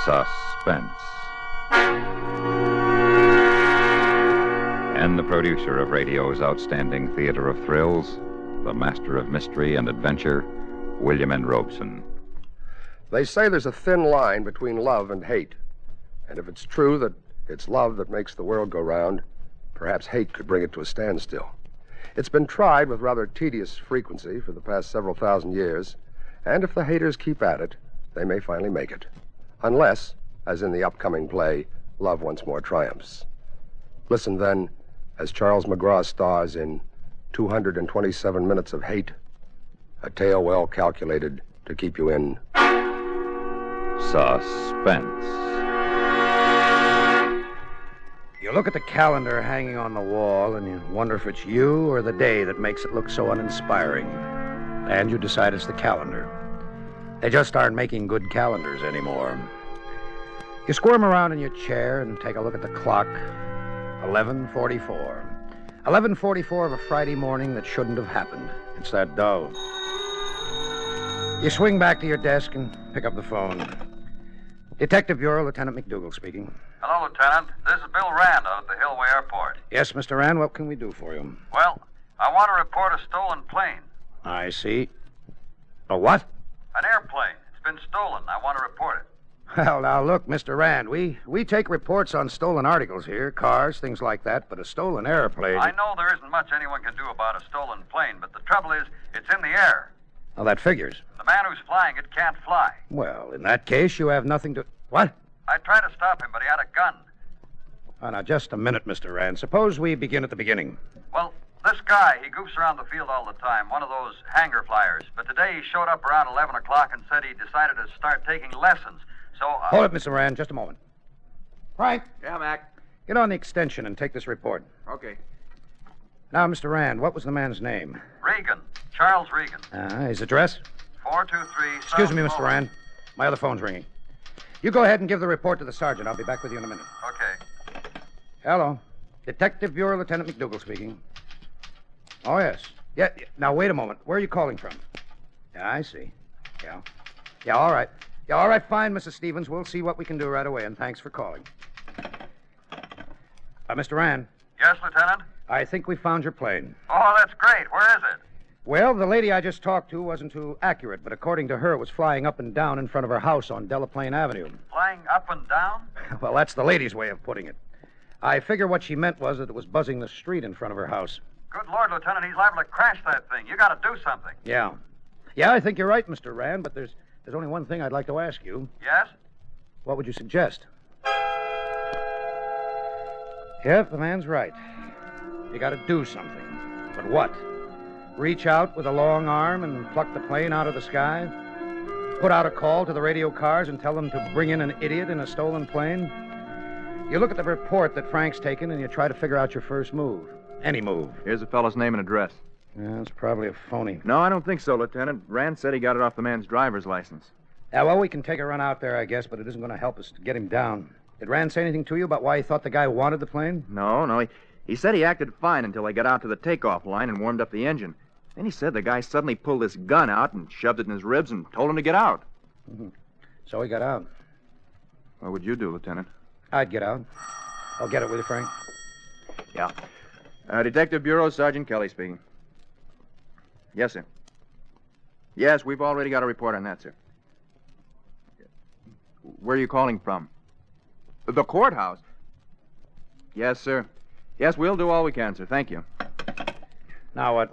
Suspense. And the producer of radio's outstanding theater of thrills, the master of mystery and adventure, William N. Robeson. They say there's a thin line between love and hate. And if it's true that it's love that makes the world go round, perhaps hate could bring it to a standstill. It's been tried with rather tedious frequency for the past several thousand years, and if the haters keep at it, they may finally make it. Unless, as in the upcoming play, love once more triumphs. Listen then, as Charles McGraw stars in 227 Minutes of Hate, a tale well calculated to keep you in Suspense. You look at the calendar hanging on the wall and you wonder if it's you or the day that makes it look so uninspiring. And you decide it's the calendar. They just aren't making good calendars anymore. You squirm around in your chair and take a look at the clock. 11:44. 11:44 of a Friday morning that shouldn't have happened. It's that dull. You swing back to your desk and pick up the phone. Detective Bureau, Lieutenant McDougal speaking. Hello, Lieutenant. This is Bill Rand out at the Hillway Airport. Yes, Mr. Rand, what can we do for you? Well, I want to report a stolen plane. I see. A what? An airplane. It's been stolen. I want to report it. Well, now, look, Mr. Rand, we take reports on stolen articles here, cars, things like that, but a stolen airplane... I know there isn't much anyone can do about a stolen plane, but the trouble is, it's in the air. Well, that figures. The man who's flying it can't fly. Well, in that case, you have nothing to... What? I tried to stop him, but he had a gun. Oh, now, just a minute, Mr. Rand. Suppose we begin at the beginning. Well, this guy, he goofs around the field all the time, one of those hangar flyers. But today he showed up around 11 o'clock and said he decided to start taking lessons. So... Hold it, Mr. Rand, just a moment. Frank, Yeah, Mac. get on the extension and take this report. Okay. Now, Mr. Rand, what was the man's name? Regan. Charles Regan. His address? 423... Excuse me, Mr. Rand. My other phone's ringing. You go ahead and give the report to the sergeant. I'll be back with you in a minute. Okay. Hello. Detective Bureau, Lieutenant McDougal speaking. Oh, yes. Yeah, now, wait a moment. Where are you calling from? Yeah, I see. Yeah. Yeah, all right. Yeah, all right, fine, Mrs. Stevens. We'll see what we can do right away, and thanks for calling. Mr. Rand, Yes, Lieutenant? I think we found your plane. Oh, that's great. Where is it? Well, the lady I just talked to wasn't too accurate, but according to her, it was flying up and down in front of her house on Delaplane Avenue. Flying up and down? Well, that's the lady's way of putting it. I figure what she meant was that it was buzzing the street in front of her house. Good Lord, Lieutenant, he's liable to crash that thing. You got to do something. Yeah. Yeah, I think you're right, Mr. Rand, but there's only one thing I'd like to ask you. Yes? What would you suggest? Yep, the man's right. You got to do something. But what? Reach out with a long arm and pluck the plane out of the sky? Put out a call to the radio cars and tell them to bring in an idiot in a stolen plane? You look at the report that Frank's taken and you try to figure out your first move. Any move. Here's the fellow's name and address. Yeah, it's probably a phony. No, I don't think so, Lieutenant. Rand said he got it off the man's driver's license. Yeah, well, we can take a run out there, I guess, but it isn't going to help us to get him down. Did Rand say anything to you about why he thought the guy wanted the plane? No. He said he acted fine until they got out to the takeoff line and warmed up the engine. Then he said the guy suddenly pulled this gun out and shoved it in his ribs and told him to get out. Mm-hmm. So he got out. What would you do, Lieutenant? I'd get out. I'll get it with you, Frank. Yeah. Detective Bureau, Sergeant Kelly speaking. Yes, sir. Yes, we've already got a report on that, sir. Where are you calling from? The courthouse? Yes, sir. Yes, we'll do all we can, sir. Thank you. Now what?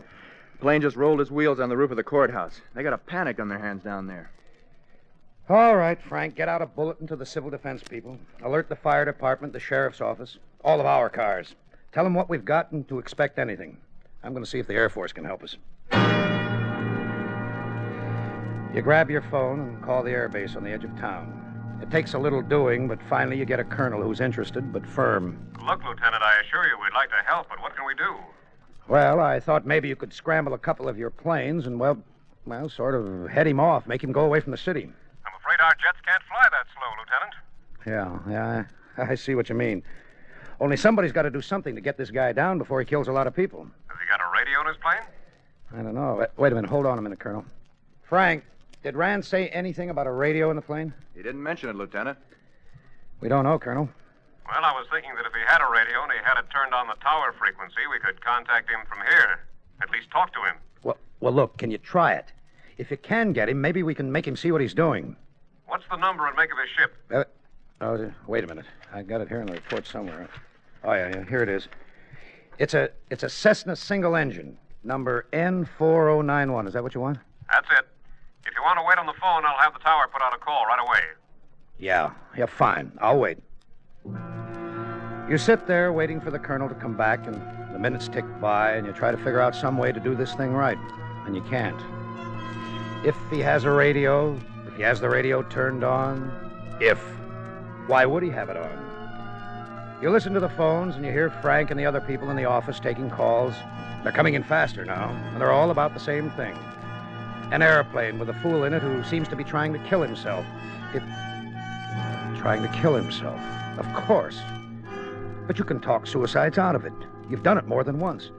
The plane just rolled its wheels on the roof of the courthouse. They got a panic on their hands down there. All right, Frank, get out a bulletin to the civil defense people. Alert the fire department, the sheriff's office, all of our cars. Tell them what we've got and to expect anything. I'm going to see if the Air Force can help us. You grab your phone and call the air base on the edge of town. It takes a little doing, but finally you get a colonel who's interested but firm. Look, Lieutenant, I assure you we'd like to help, but what can we do? Well, I thought maybe you could scramble a couple of your planes and, well, sort of head him off, make him go away from the city. I'm afraid our jets can't fly that slow, Lieutenant. Yeah, I see what you mean. Only somebody's got to do something to get this guy down before he kills a lot of people. Has he got a radio in his plane? I don't know. Wait a minute. Hold on a minute, Colonel. Frank, did Rand say anything about a radio in the plane? He didn't mention it, Lieutenant. We don't know, Colonel. Well, I was thinking that if he had a radio and he had it turned on the tower frequency, we could contact him from here. At least talk to him. Well, look, can you try it? If you can get him, maybe we can make him see what he's doing. What's the number and make of his ship? Wait a minute. I got it here in the report somewhere. Oh, yeah, here it is. It's a Cessna single engine, number N4091. Is that what you want? That's it. If you want to wait on the phone, I'll have the tower put out a call right away. Yeah, fine. I'll wait. You sit there waiting for the colonel to come back, and the minutes tick by, and you try to figure out some way to do this thing right, and you can't. If he has a radio, if he has the radio turned on, why would he have it on? You listen to the phones, and you hear Frank and the other people in the office taking calls. They're coming in faster now, and they're all about the same thing. An airplane with a fool in it who seems to be trying to kill himself. Trying to kill himself, of course. But you can talk suicides out of it. You've done it more than once.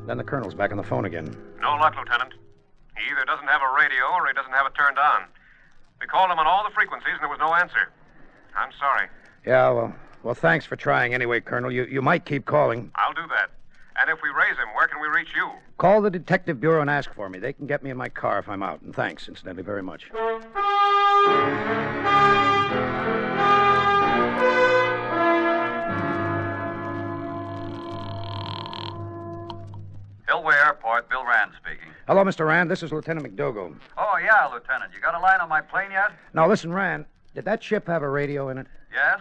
Then the colonel's back on the phone again. No luck, Lieutenant. He either doesn't have a radio or he doesn't have it turned on. We called him on all the frequencies and there was no answer. I'm sorry. Yeah, well, thanks for trying anyway, Colonel. You might keep calling. I'll do that. And if we raise him, where can we reach you? Call the Detective Bureau and ask for me. They can get me in my car if I'm out. And thanks, incidentally, very much. Hillway Airport, Bill Rand speaking. Hello, Mr. Rand. This is Lieutenant McDougal. Oh, yeah, Lieutenant. You got a line on my plane yet? Now, listen, Rand. Did that ship have a radio in it? Yes?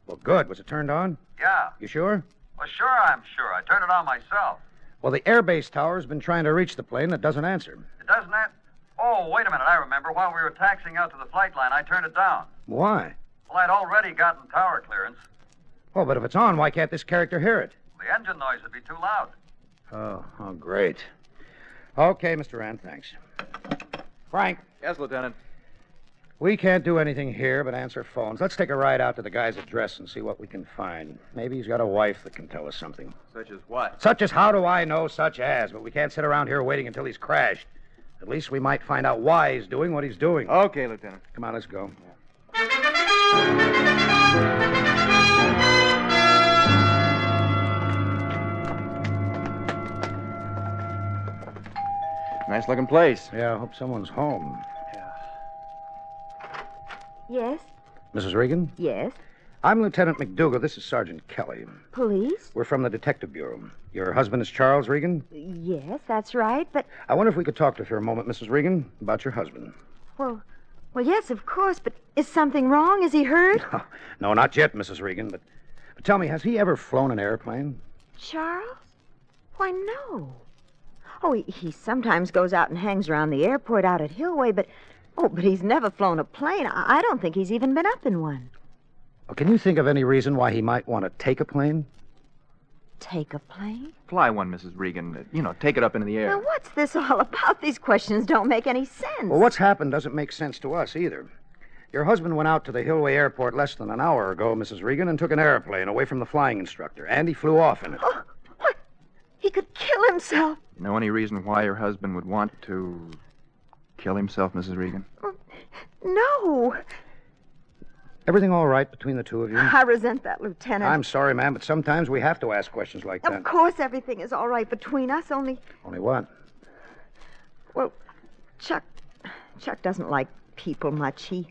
Well, good. Was it turned on? Yeah. You sure? Well, sure, I'm sure. I turned it on myself. Well, the airbase tower's been trying to reach the plane that doesn't answer. It doesn't that? Oh, wait a minute. I remember. While we were taxiing out to the flight line, I turned it down. Why? Well, I'd already gotten tower clearance. Oh, but if it's on, why can't this character hear it? The engine noise would be too loud. Oh, great. Okay, Mr. Rand, thanks. Frank, Yes, Lieutenant. we can't do anything here but answer phones. Let's take a ride out to the guy's address and see what we can find. Maybe he's got a wife that can tell us something. Such as what? Such as how do I know such as, but we can't sit around here waiting until he's crashed. At least we might find out why he's doing what he's doing. Okay, Lieutenant. Come on, let's go. Nice-looking place. Yeah, I hope someone's home. Yes? Mrs. Regan? Yes? I'm Lieutenant McDougal. This is Sergeant Kelly. Police? We're from the Detective Bureau. Your husband is Charles Regan? Yes, that's right, but... I wonder if we could talk to you for a moment, Mrs. Regan, about your husband. Well, yes, of course, but is something wrong? Is he hurt? No, not yet, Mrs. Regan, but tell me, has he ever flown an airplane? Charles? Why, no. Oh, he sometimes goes out and hangs around the airport out at Hillway, but he's never flown a plane. I don't think he's even been up in one. Well, can you think of any reason why he might want to take a plane? Take a plane? Fly one, Mrs. Regan. Take it up into the air. Now, what's this all about? These questions don't make any sense. Well, what's happened doesn't make sense to us either. Your husband went out to the Hillway Airport less than an hour ago, Mrs. Regan, and took an airplane away from the flying instructor, and he flew off in it. Oh, what? He could kill himself. Know any reason why your husband would want to kill himself, Mrs. Regan? No. Everything all right between the two of you? I resent that, Lieutenant. I'm sorry, ma'am, but sometimes we have to ask questions like that. Of course everything is all right between us, only... Only what? Well, Chuck doesn't like people much. He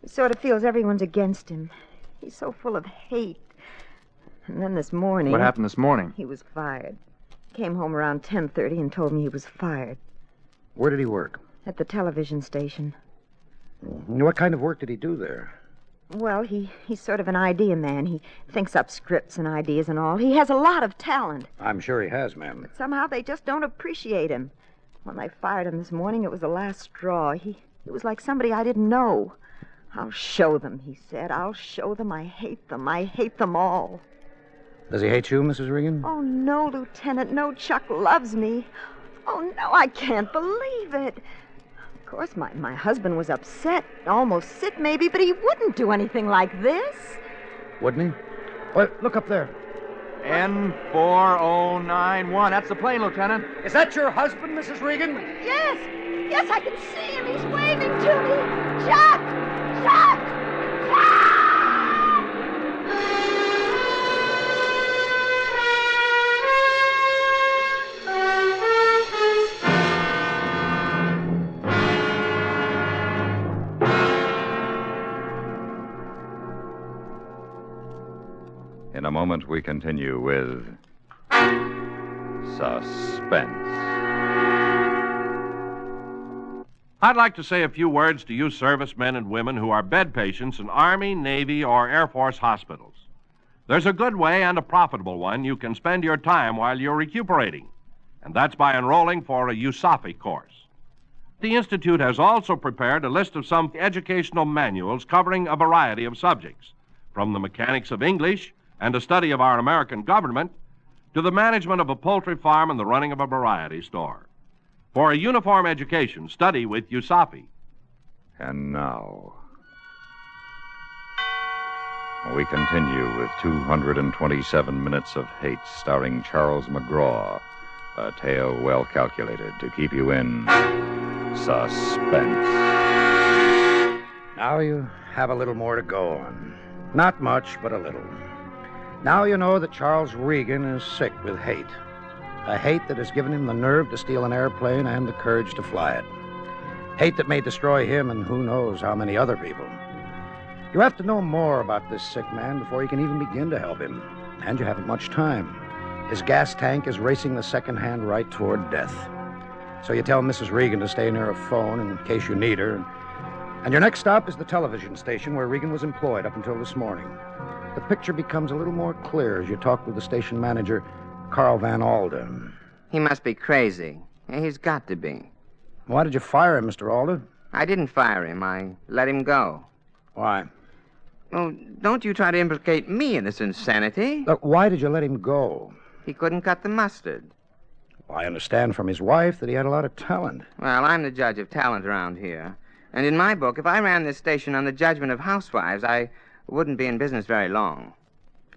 sort of feels everyone's against him. He's so full of hate. And then this morning... What happened this morning? He was fired. Came home around 10:30 and told me he was fired. Where did he work? At the television station. What kind of work did he do there? Well, he's sort of an idea man. He thinks up scripts and ideas and all. He has a lot of talent. I'm sure he has, ma'am. But somehow they just don't appreciate him. When they fired him this morning, it was the last straw. It was like somebody I didn't know. I'll show them, he said. I'll show them I hate them. I hate them all. Does he hate you, Mrs. Regan? Oh, no, Lieutenant. No, Chuck loves me. Oh, no, I can't believe it. Of course, my husband was upset, almost sick maybe, but he wouldn't do anything like this. Wouldn't he? Well, look up there. N4091. That's the plane, Lieutenant. Is that your husband, Mrs. Regan? Yes, I can see him. He's waving to me. Chuck! Chuck! Chuck! moment, we continue with Suspense. I'd like to say a few words to you servicemen and women who are bed patients in Army, Navy, or Air Force hospitals. There's a good way and a profitable one you can spend your time while you're recuperating, and that's by enrolling for a USAFI course. The Institute has also prepared a list of some educational manuals covering a variety of subjects, from the mechanics of English and a study of our American government to the management of a poultry farm and the running of a variety store. For a uniform education, study with USAFI. And now, we continue with 227 Minutes of Hate, starring Charles McGraw, a tale well calculated to keep you in suspense. Now you have a little more to go on. Not much, but a little. Now you know that Charles Regan is sick with hate. A hate that has given him the nerve to steal an airplane and the courage to fly it. Hate that may destroy him and who knows how many other people. You have to know more about this sick man before you can even begin to help him. And you haven't much time. His gas tank is racing the second-hand right toward death. So you tell Mrs. Regan to stay near a phone in case you need her. And your next stop is the television station where Regan was employed up until this morning. The picture becomes a little more clear as you talk with the station manager, Carl Van Alden. He must be crazy. He's got to be. Why did you fire him, Mr. Alden? I didn't fire him. I let him go. Why? Oh, don't you try to implicate me in this insanity. Look, why did you let him go? He couldn't cut the mustard. Well, I understand from his wife that he had a lot of talent. Well, I'm the judge of talent around here. And in my book, if I ran this station on the judgment of housewives, I wouldn't be in business very long.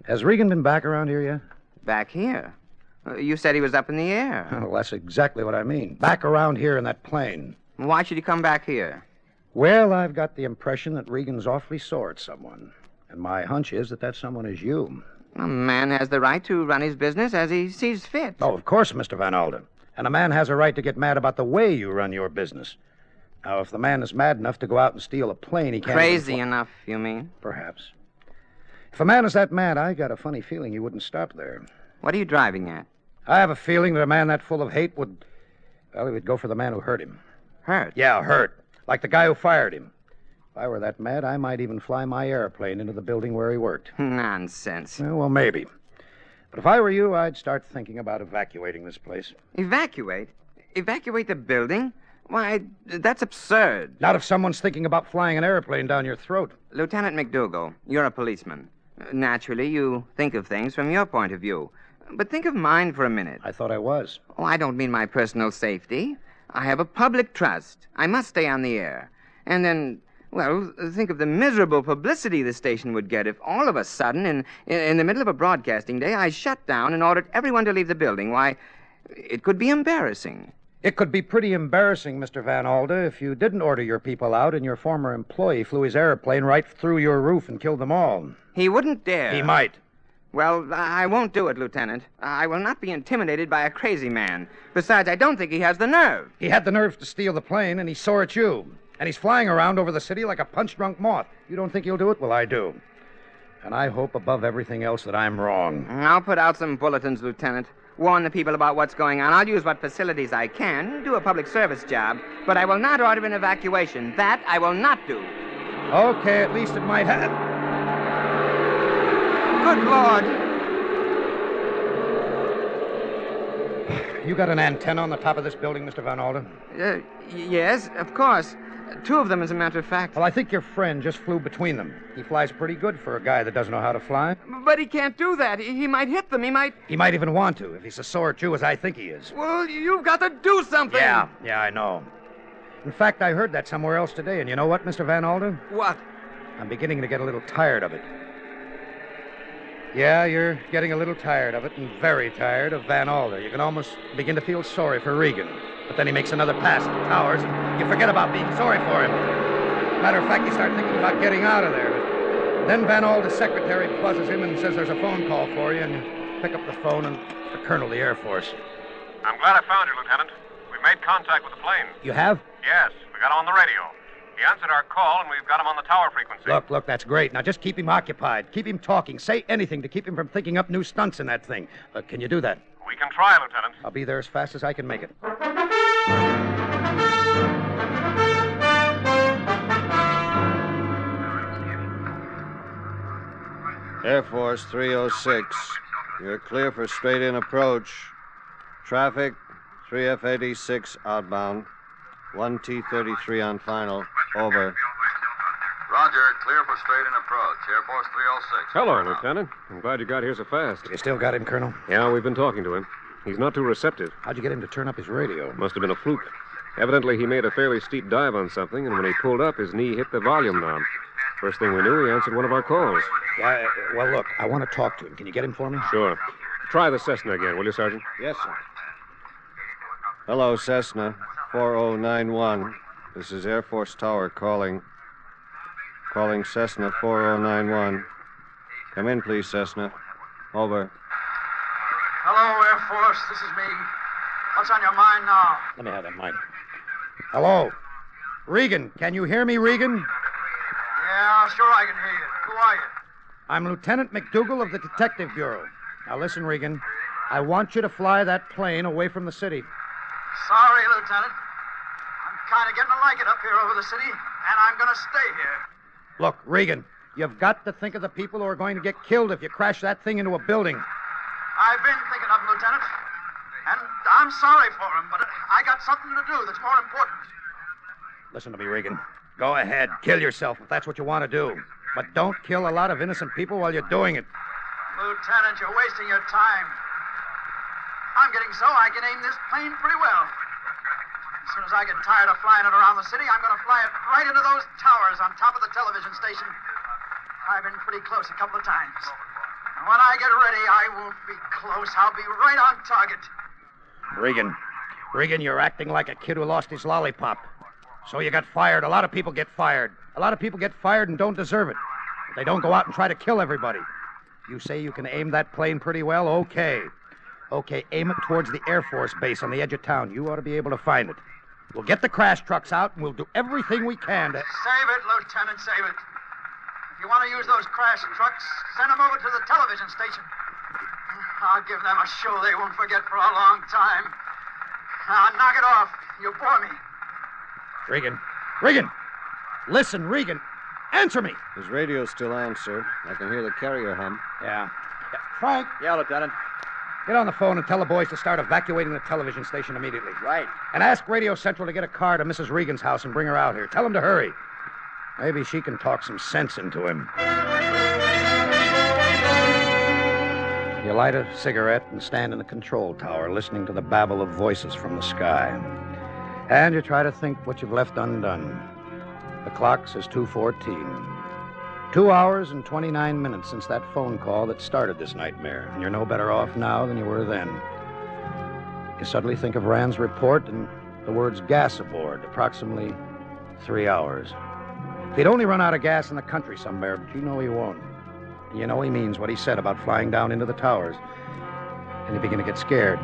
Has Regan been back around here yet? Back here? You said he was up in the air. Well, that's exactly what I mean. Back around here in that plane. Why should he come back here? Well, I've got the impression that Regan's awfully sore at someone. And my hunch is that someone is you. A man has the right to run his business as he sees fit. Oh, of course, Mr. Van Alden. And a man has a right to get mad about the way you run your business. Now, if the man is mad enough to go out and steal a plane, he can't... Crazy enough, you mean? Perhaps. If a man is that mad, I got a funny feeling he wouldn't stop there. What are you driving at? I have a feeling that a man that full of hate would... Well, he would go for the man who hurt him. Hurt? Yeah, hurt. Like the guy who fired him. If I were that mad, I might even fly my airplane into the building where he worked. Nonsense. Well, maybe. But if I were you, I'd start thinking about evacuating this place. Evacuate? Evacuate the building? Why, that's absurd. Not if someone's thinking about flying an airplane down your throat. Lieutenant McDougal, you're a policeman. Naturally, you think of things from your point of view. But think of mine for a minute. I thought I was. Oh, I don't mean my personal safety. I have a public trust. I must stay on the air. And then, well, think of the miserable publicity the station would get if all of a sudden, in the middle of a broadcasting day, I shut down and ordered everyone to leave the building. Why, it could be embarrassing. It could be pretty embarrassing, Mr. Van Alden, if you didn't order your people out and your former employee flew his airplane right through your roof and killed them all. He wouldn't dare. He might. Well, I won't do it, Lieutenant. I will not be intimidated by a crazy man. Besides, I don't think he has the nerve. He had the nerve to steal the plane, and he's sore at you. And he's flying around over the city like a punch-drunk moth. You don't think he'll do it? Well, I do. And I hope above everything else that I'm wrong. I'll put out some bulletins, Lieutenant. Warn the people about what's going on. I'll use what facilities I can, do a public service job, but I will not order an evacuation. That I will not do. Okay, at least it might have... Good Lord. You got an antenna on the top of this building, Mr. Van Alden? Yes, of course. Two of them, as a matter of fact. Well, I think your friend just flew between them. He flies pretty good for a guy that doesn't know how to fly. But he can't do that. He might hit them. He might even want to, if he's as sore at you as I think he is. Well, you've got to do something. Yeah, I know. In fact, I heard that somewhere else today, and you know what, Mr. Van Alden? What? I'm beginning to get a little tired of it. Yeah, you're getting a little tired of it, and very tired of Van Alden. You can almost begin to feel sorry for Regan. But then he makes another pass at the towers, and you forget about being sorry for him. Matter of fact, you start thinking about getting out of there. But then Van Alden's secretary buzzes him and says there's a phone call for you, and you pick up the phone, and it's the colonel of the Air Force. I'm glad I found you, Lieutenant. We've made contact with the plane. You have? Yes, we got on the radio. He answered our call, and we've got him on the tower frequency. Look, that's great. Now just keep him occupied. Keep him talking. Say anything to keep him from thinking up new stunts in that thing. Can you do that? We can try, Lieutenant. I'll be there as fast as I can make it. Air Force 306. You're clear for straight-in approach. Traffic, 3F86 outbound. 1T33 on final. Over. Roger, clear for straight-in approach. Air Force 306. Hello, Lieutenant. I'm glad you got here so fast. You still got him, Colonel? Yeah, we've been talking to him. He's not too receptive. How'd you get him to turn up his radio? Must have been a fluke. Evidently, he made a fairly steep dive on something, and when he pulled up, his knee hit the volume knob. First thing we knew, he answered one of our calls. Yeah, well, look, I want to talk to him. Can you get him for me? Sure. Try the Cessna again, will you, Sergeant? Yes, sir. Hello, Cessna 4091. This is Air Force Tower calling. Calling Cessna 4091. Come in, please, Cessna. Over. Hello, Air Force. This is me. What's on your mind now? Let me have that mic. Hello? Regan, can you hear me, Regan? Yeah, sure I can hear you. Who are you? I'm Lieutenant McDougal of the Detective Bureau. Now listen, Regan. I want you to fly that plane away from the city. Sorry, Lieutenant. I'm kind of getting to like it up here over the city, and I'm going to stay here. Look, Regan, you've got to think of the people who are going to get killed if you crash that thing into a building. I've been thinking of them, Lieutenant. And I'm sorry for them, but I got something to do that's more important. Listen to me, Regan. Go ahead. Kill yourself if that's what you want to do. But don't kill a lot of innocent people while you're doing it. Lieutenant, you're wasting your time. I'm getting so I can aim this plane pretty well. As soon as I get tired of flying it around the city, I'm going to fly it right into those towers on top of the television station. I've been pretty close a couple of times. And when I get ready, I won't be close. I'll be right on target. Regan, you're acting like a kid who lost his lollipop. So you got fired. A lot of people get fired. A lot of people get fired and don't deserve it. But they don't go out and try to kill everybody. You say you can aim that plane pretty well? Okay, aim it towards the Air Force base on the edge of town. You ought to be able to find it. We'll get the crash trucks out, and we'll do everything we can to... Save it, Lieutenant, save it. If you want to use those crash trucks, send them over to the television station. I'll give them a show they won't forget for a long time. Now, knock it off. You bore me. Regan! Listen, Regan. Answer me. His radio's still on, sir. I can hear the carrier hum. Yeah. Frank, Yeah, Lieutenant. get on the phone and tell the boys to start evacuating the television station immediately. Right. And ask Radio Central to get a car to Mrs. Regan's house and bring her out here. Tell them to hurry. Maybe she can talk some sense into him. You light a cigarette and stand in the control tower listening to the babble of voices from the sky. And you try to think what you've left undone. The clock says 2:14. 2 hours and 29 minutes since that phone call that started this nightmare. And you're no better off now than you were then. You suddenly think of Rand's report and the words gas aboard, approximately 3 hours. If he'd only run out of gas in the country somewhere, but you know he won't. And you know he means what he said about flying down into the towers. And you begin to get scared.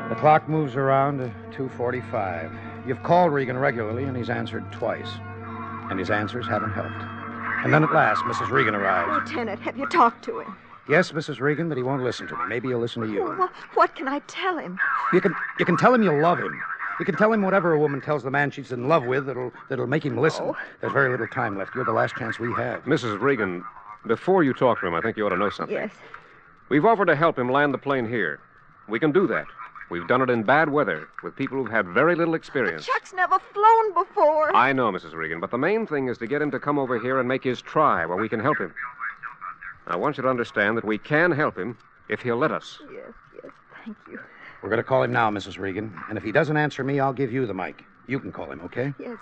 The clock moves around to 2:45. You've called Regan regularly, and he's answered twice. And his answers haven't helped. And then at last, Mrs. Regan arrives. Lieutenant, have you talked to him? Yes, Mrs. Regan, but he won't listen to me. Maybe he'll listen to you. Well, what can I tell him? You can tell him you love him. You can tell him whatever a woman tells the man she's in love with that'll make him listen. Oh. There's very little time left. You're the last chance we have. Mrs. Regan, before you talk to him, I think you ought to know something. Yes. We've offered to help him land the plane here. We can do that. We've done it in bad weather with people who've had very little experience. Chuck's never flown before. I know, Mrs. Regan, but the main thing is to get him to come over here and make his try where we can help him. I want you to understand that we can help him if he'll let us. Yes, thank you. We're going to call him now, Mrs. Regan. And if he doesn't answer me, I'll give you the mic. You can call him, okay? Yes,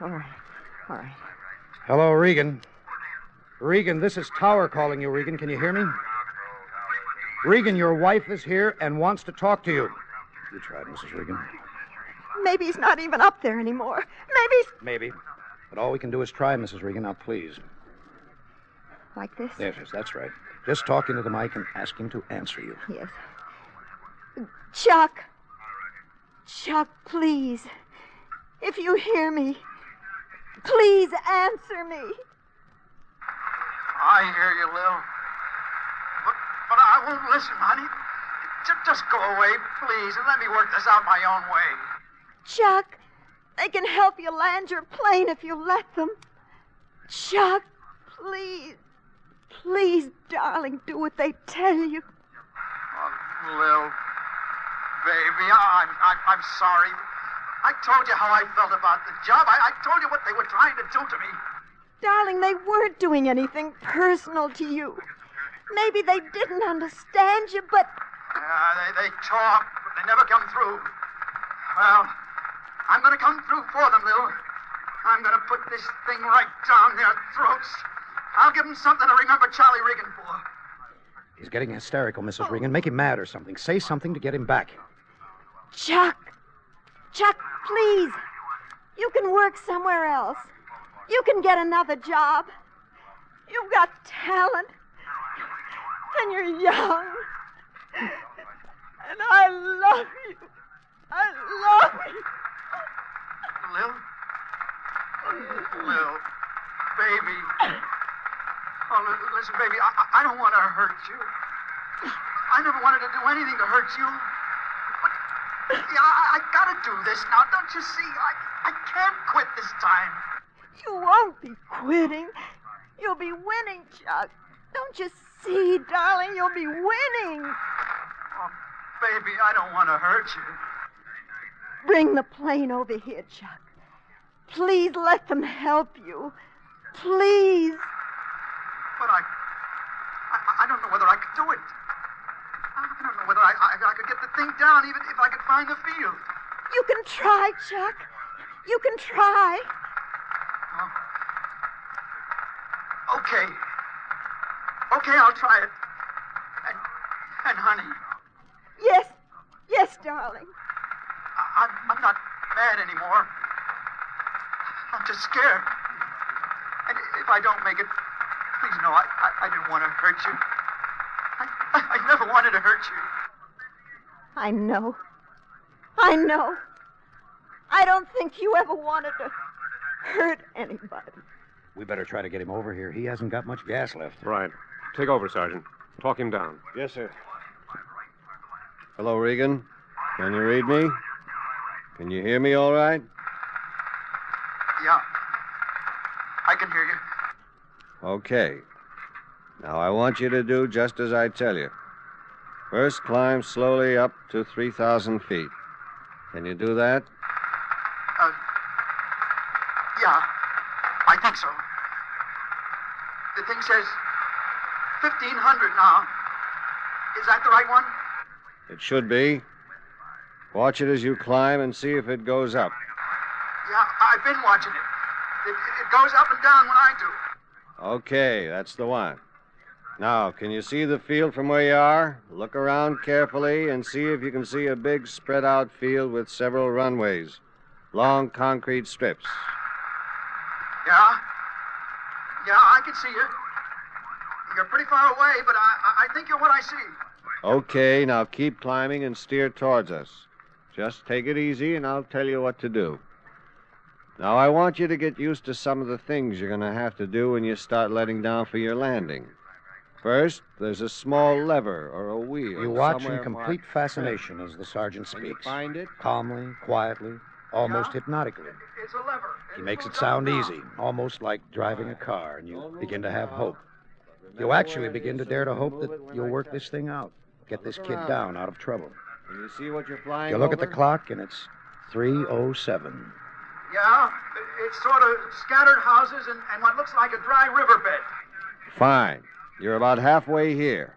all right. All right. Hello, Regan. Regan, this is Tower calling you, Regan. Can you hear me? Regan, your wife is here and wants to talk to you. You tried, Mrs. Regan. Maybe he's not even up there anymore. Maybe. But all we can do is try, Mrs. Regan. Now, please. Like this? Yes, that's right. Just talk into the mic and ask him to answer you. Yes. Chuck. Chuck, please. If you hear me, please answer me. I hear you, Lil. But I won't listen, honey. Just go away, please, and let me work this out my own way. Chuck, they can help you land your plane if you let them. Chuck, please. Please, darling, do what they tell you. Oh, Lil, baby, I'm sorry. I told you how I felt about the job. I told you what they were trying to do to me. Darling, they weren't doing anything personal to you. Maybe they didn't understand you, but... They talk, but they never come through. Well, I'm going to come through for them, Lil. I'm going to put this thing right down their throats. I'll give them something to remember Charlie Regan for. He's getting hysterical, Mrs. Regan. Make him mad or something. Say something to get him back. Chuck, please. You can work somewhere else. You can get another job. You've got talent. And you're young. And I love you. I love you. Lil, baby. Oh, listen, baby, I don't want to hurt you. I never wanted to do anything to hurt you. But I gotta do this now, don't you see? I can't quit this time. You won't be quitting. You'll be winning, Chuck. Don't you see, darling? You'll be winning. Oh, baby, I don't want to hurt you. Bring the plane over here, Chuck. Please let them help you. Please. But I don't know whether I could do it. I don't know whether I could get the thing down, even if I could find the field. You can try, Chuck. You can try. Oh. Okay. Okay, I'll try it. And honey. Yes, darling. I'm not mad anymore. I'm just scared. And if I don't make it, please know I didn't want to hurt you. I never wanted to hurt you. I know. I don't think you ever wanted to hurt anybody. We better try to get him over here. He hasn't got much gas left. Right. Take over, Sergeant. Talk him down. Yes, sir. Hello, Regan. Can you read me? Can you hear me all right? Yeah. I can hear you. Okay. Now, I want you to do just as I tell you. First, climb slowly up to 3,000 feet. Can you do that? Yeah. I think so. The thing says 1,500 now. Is that the right one? It should be. Watch it as you climb and see if it goes up. Yeah, I've been watching it. It goes up and down when I do. Okay, that's the one. Now, can you see the field from where you are? Look around carefully and see if you can see a big spread out field with several runways, long concrete strips. Yeah? Yeah, I can see you. You're pretty far away, but I think you're what I see. Okay, now keep climbing and steer towards us. Just take it easy and I'll tell you what to do. Now, I want you to get used to some of the things you're going to have to do when you start letting down for your landing. First, there's a small lever or a wheel. You watch in complete fascination as the sergeant speaks. Find it? Calmly, quietly, almost hypnotically. It's a lever. He makes it sound easy, almost like driving a car, and you begin to have hope. You actually begin to dare to hope that you'll work this thing out, get this kid down out of trouble. Can you see what you're flying You look at the over? clock, and it's 3:07. Yeah, it's sort of scattered houses and what looks like a dry riverbed. Fine. You're about halfway here.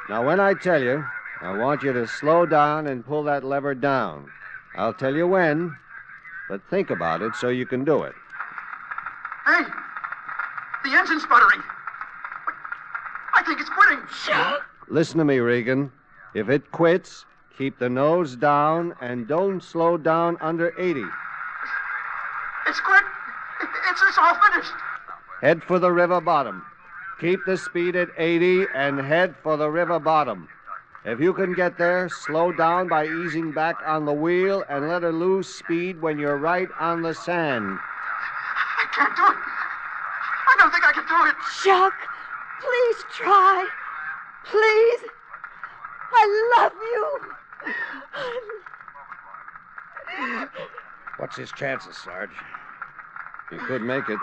Now, when I tell you, I want you to slow down and pull that lever down. I'll tell you when, but think about it so you can do it. Hey, the engine's sputtering. I think it's quitting. Listen to me, Regan. If it quits, keep the nose down and don't slow down under 80. It's quit. It's all finished. Head for the river bottom. Keep the speed at 80 and head for the river bottom. If you can get there, slow down by easing back on the wheel and let her lose speed when you're right on the sand. I can't do it. I don't think I can do it. Chuck, please try. Please. I love you. What's his chances, Sarge? He could make it.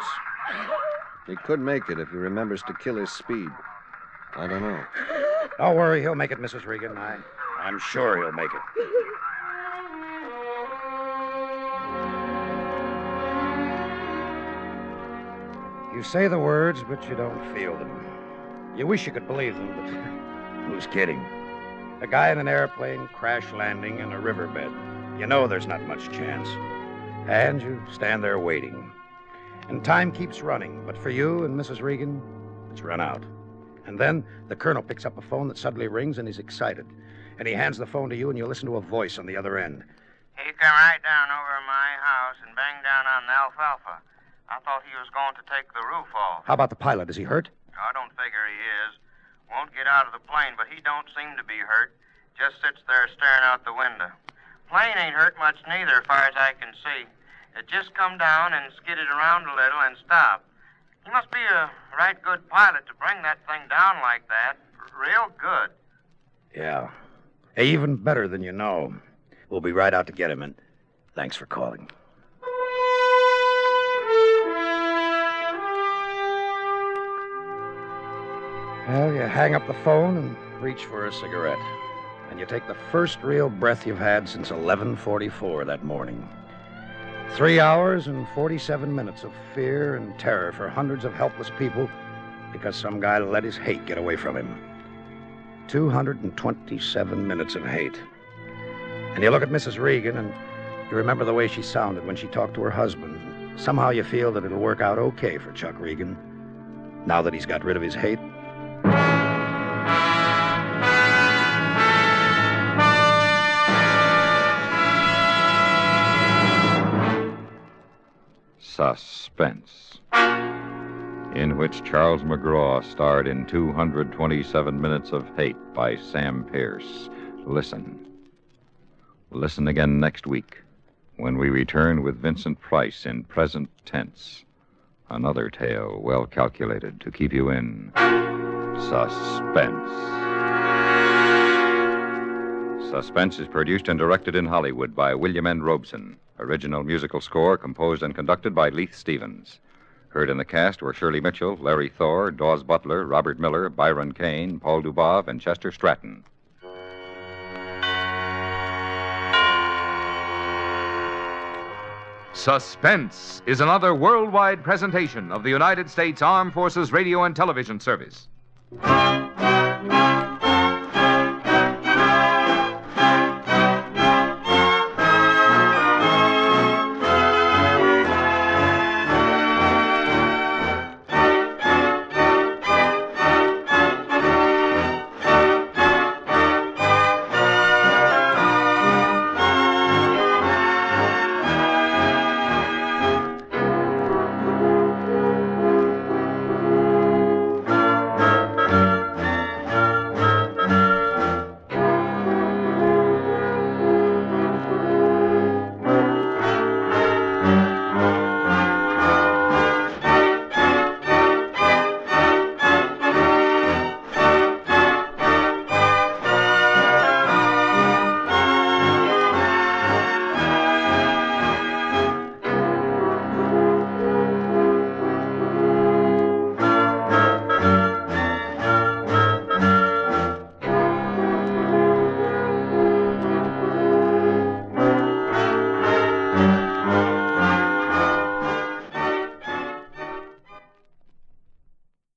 He could make it if he remembers to kill his speed. I don't know. Don't worry, he'll make it, Mrs. Regan. I'm sure he'll make it. You say the words, but you don't feel them. You wish you could believe them, but who's kidding? A guy in an airplane crash landing in a riverbed. You know there's not much chance. And you stand there waiting. And time keeps running, but for you and Mrs. Regan, it's run out. And then the colonel picks up a phone that suddenly rings, and he's excited. And he hands the phone to you, and you listen to a voice on the other end. He come right down over my house and banged down on the alfalfa. I thought he was going to take the roof off. How about the pilot? Is he hurt? I don't figure he is. Won't get out of the plane, but he don't seem to be hurt. Just sits there staring out the window. Plane ain't hurt much neither, as far as I can see. It just come down and skidded around a little and stopped. He must be a right good pilot to bring that thing down like that. Real good. Yeah. Even better than you know. We'll be right out to get him, and thanks for calling. Well, you hang up the phone and reach for a cigarette. And you take the first real breath you've had since 11:44 that morning. 3 hours and 47 minutes of fear and terror for hundreds of helpless people because some guy let his hate get away from him. 227 minutes of hate. And you look at Mrs. Regan and you remember the way she sounded when she talked to her husband. Somehow you feel that it'll work out okay for Chuck Regan, now that he's got rid of his hate. Suspense, in which Charles McGraw starred in 227 Minutes of Hate by Sam Pierce. Listen. Listen again next week when we return with Vincent Price in present tense. Another tale well calculated to keep you in suspense. Suspense is produced and directed in Hollywood by William N. Robeson. Original musical score composed and conducted by Leith Stevens. Heard in the cast were Shirley Mitchell, Larry Thor, Dawes Butler, Robert Miller, Byron Kane, Paul Dubov, and Chester Stratton. Suspense is another worldwide presentation of the United States Armed Forces Radio and Television Service.